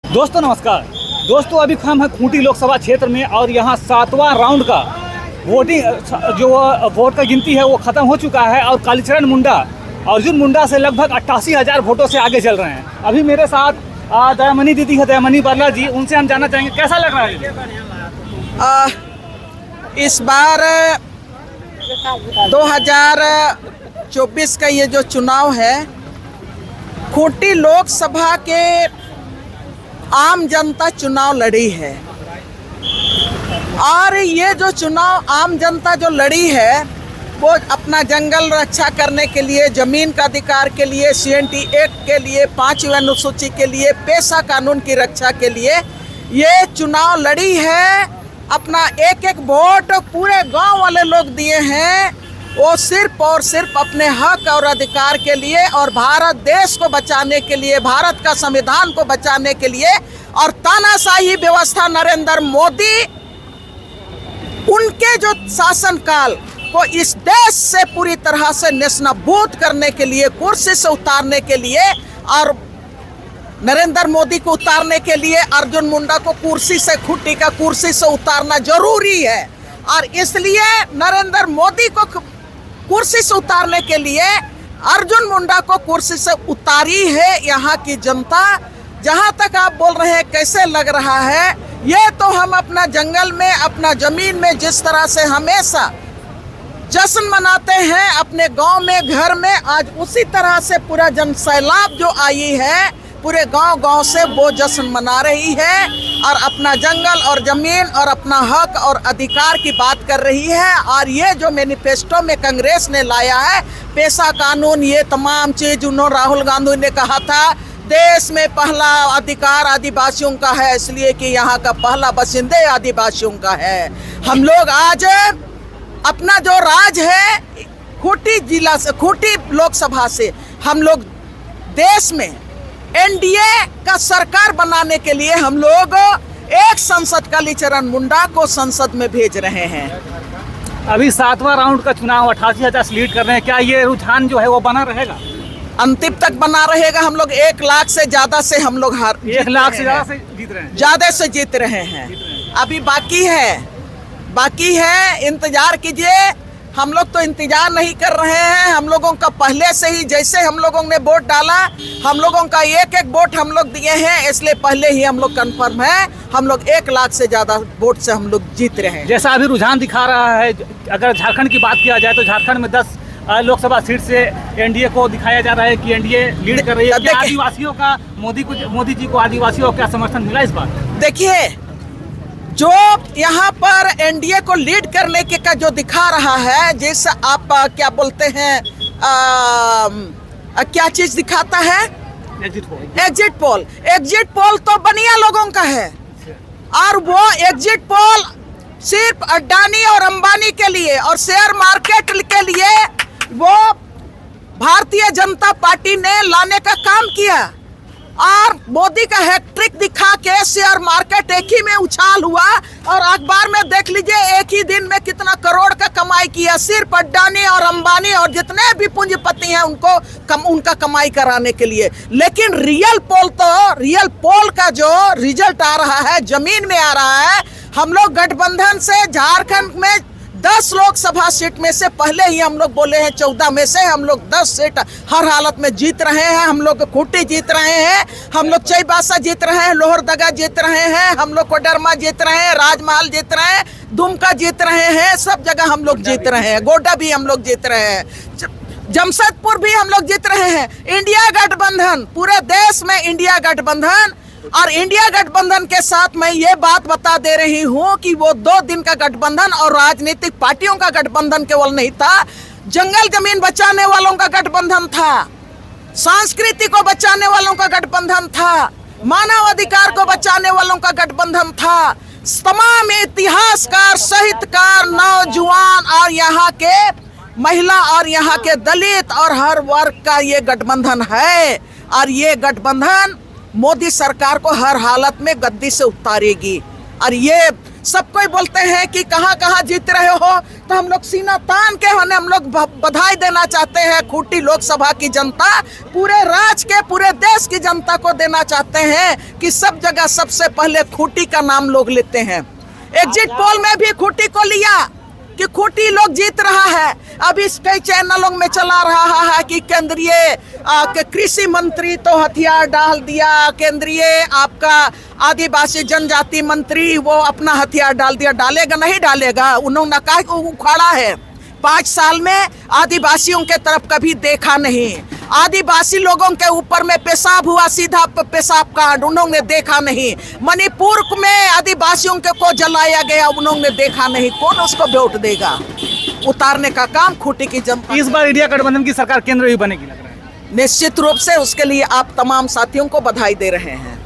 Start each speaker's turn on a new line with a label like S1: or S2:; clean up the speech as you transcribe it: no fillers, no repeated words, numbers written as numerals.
S1: दोस्तों नमस्कार। दोस्तों अभी हम हैं खूंटी लोकसभा क्षेत्र में और यहाँ 7वां राउंड का वोटिंग जो वोट का गिनती है वो ख़त्म हो चुका है और कालीचरण मुंडा अर्जुन मुंडा से लगभग 88,000 वोटों से आगे चल रहे हैं। अभी मेरे साथ दयामनी दीदी है, दयामनी बाला जी, उनसे हम जानना चाहेंगे कैसा लग रहा है।
S2: इस बार 2024 का ये जो चुनाव है, खूंटी लोकसभा के आम जनता चुनाव लड़ी है और ये जो चुनाव आम जनता जो लड़ी है वो अपना जंगल रक्षा करने के लिए, जमीन का अधिकार के लिए, CNT एक्ट के लिए, 5वीं अनुसूची के लिए, पेशा कानून की रक्षा के लिए ये चुनाव लड़ी है। अपना एक एक वोट पूरे गांव वाले लोग दिए हैं, वो सिर्फ और सिर्फ अपने हक और अधिकार के लिए और भारत देश को बचाने के लिए, भारत का संविधान को बचाने के लिए और तानाशाही व्यवस्था नरेंद्र मोदी उनके जो शासनकाल को इस देश से पूरी तरह से नेस्तनाबूद करने के लिए, कुर्सी से उतारने के लिए और नरेंद्र मोदी को उतारने के लिए अर्जुन मुंडा को कुर्सी से, खूंटी का कुर्सी से उतारना जरूरी है। और इसलिए नरेंद्र मोदी को कुर्सी से उतारने के लिए अर्जुन मुंडा को कुर्सी से उतारी है यहाँ की जनता। जहाँ तक आप बोल रहे हैं कैसे लग रहा है, ये तो हम अपना जंगल में, अपना जमीन में जिस तरह से हमेशा जश्न मनाते हैं अपने गांव में, घर में, आज उसी तरह से पूरा जन सैलाब जो आई है पूरे गांव से वो जश्न मना रही है और अपना जंगल और जमीन और अपना हक और अधिकार की बात कर रही है। और ये जो मैनिफेस्टो में कांग्रेस ने लाया है, पेशा कानून, ये तमाम चीज उन्होंने, राहुल गांधी ने कहा था देश में पहला अधिकार आदिवासियों का है, इसलिए कि यहाँ का पहला बाशिंदे आदिवासियों का है। हम लोग आज अपना जो राज है खूंटी जिला से, खूंटी लोकसभा से हम लोग देश में NDA का सरकार बनाने के लिए हम लोग एक सांसद कालीचरण मुंडा को संसद में भेज रहे हैं।
S1: अभी 7वां राउंड का चुनाव 88,000 से लीड कर रहे हैं, क्या ये रुझान जो है वो बना रहेगा?
S2: अंतिम तक बना रहेगा। हम लोग 1 लाख से ज्यादा से हम लोग
S1: 1 लाख से ज्यादा से जीत रहे हैं,
S2: ज्यादा से जीत रहे हैं। अभी बाकी है, इंतजार कीजिए। हम लोग तो इंतजार नहीं कर रहे हैं, हम लोगों का पहले से ही, जैसे हम लोगों ने वोट डाला, हम लोगों का एक एक वोट हम लोग दिए हैं, इसलिए पहले ही हम लोग कंफर्म है, हम लोग 1 लाख से ज्यादा वोट से हम लोग जीत रहे हैं।
S1: जैसा अभी रुझान दिखा रहा है, अगर झारखंड की बात किया जाए तो झारखंड में 10 लोकसभा सीट से NDA को दिखाया जा रहा है कि NDA लीड कर रही है। क्या आदिवासियों का मोदी जी को आदिवासियों को क्या समर्थन मिला इस बार? देखिए, जो यहाँ पर NDA को लीड करने के का जो दिखा रहा है, जैसे आप क्या बोलते हैं, क्या चीज दिखाता है? एग्जिट पोल तो बनिया लोगों का है और वो एग्जिट पोल सिर्फ अडानी और अंबानी के लिए और शेयर मार्केट के लिए वो भारतीय जनता पार्टी ने लाने का काम किया और मोदी का हैट्रिक दिखा के शेयर मार्केट एक ही में उछाल हुआ और अखबार में देख लीजिए एक ही दिन में कितना करोड़ का कमाई किया, सिर्फ अडानी और अंबानी और जितने भी पूंजीपति हैं उनका कमाई कराने के लिए। लेकिन रियल पोल का जो रिजल्ट आ रहा है, जमीन में आ रहा है, हम लोग गठबंधन से झारखंड में 10 लोकसभा सीट में से पहले ही हम लोग बोले हैं 14 में से हम लोग 10 सीट हर हालत में जीत रहे हैं। हम लोग खूंटी जीत रहे हैं, हम लोग चाईबासा जीत रहे हैं, लोहरदगा जीत रहे हैं, हम लोग कोडरमा जीत रहे हैं, राजमहल जीत रहे हैं, दुमका जीत रहे हैं, सब जगह हम लोग जीत रहे हैं, गोड्डा भी हम लोग जीत रहे हैं, जमशेदपुर भी हम लोग जीत रहे हैं। इंडिया गठबंधन, पूरे देश में इंडिया गठबंधन, और इंडिया गठबंधन के साथ मैं ये बात बता दे रही हूँ कि वो 2 दिन का गठबंधन और राजनीतिक पार्टियों का गठबंधन केवल नहीं था, जंगल जमीन बचाने वालों का गठबंधन था, संस्कृति को बचाने वालों का गठबंधन था, मानव अधिकार को बचाने वालों का गठबंधन था, तमाम इतिहासकार, साहित्यकार, नौजवान और यहाँ के महिला और यहाँ के दलित और हर वर्ग का ये गठबंधन है। और ये गठबंधन मोदी सरकार को हर हालत में गद्दी से उतारेगी। और ये सब कोई बोलते हैं कि कहाँ कहाँ जीत रहे हो, तो हम लोग सीना तान के हम लोग बधाई देना चाहते हैं खूंटी लोकसभा की जनता, पूरे राज्य के पूरे देश की जनता को देना चाहते हैं कि सब जगह सबसे पहले खूंटी का नाम लोग लेते हैं। एग्जिट पोल में भी खूंटी को लिया कि खूंटी लोग जीत रहा है। अभी कई चैनलों में चला रहा है कि केंद्रीय कृषि मंत्री तो हथियार डाल दिया, केंद्रीय आपका आदिवासी जनजाति मंत्री वो अपना हथियार डाल दिया। डालेगा नहीं डालेगा, उन्होंने कहा कि उखाड़ा है। 5 साल में आदिवासियों के तरफ कभी देखा नहीं, आदिवासी लोगों के ऊपर में पेशाब हुआ, सीधा पेशाब कांड उन्होंने देखा नहीं। मणिपुर में आदिवासियों के को जलाया गया, उन्होंने देखा नहीं। कौन उसको वोट देगा? उतारने का काम खूंटी की जनता।
S3: इस बार इंडिया गठबंधन की सरकार केंद्र में बनेगी लग रहा है।
S1: निश्चित रूप से उसके लिए आप तमाम साथियों को बधाई दे रहे हैं।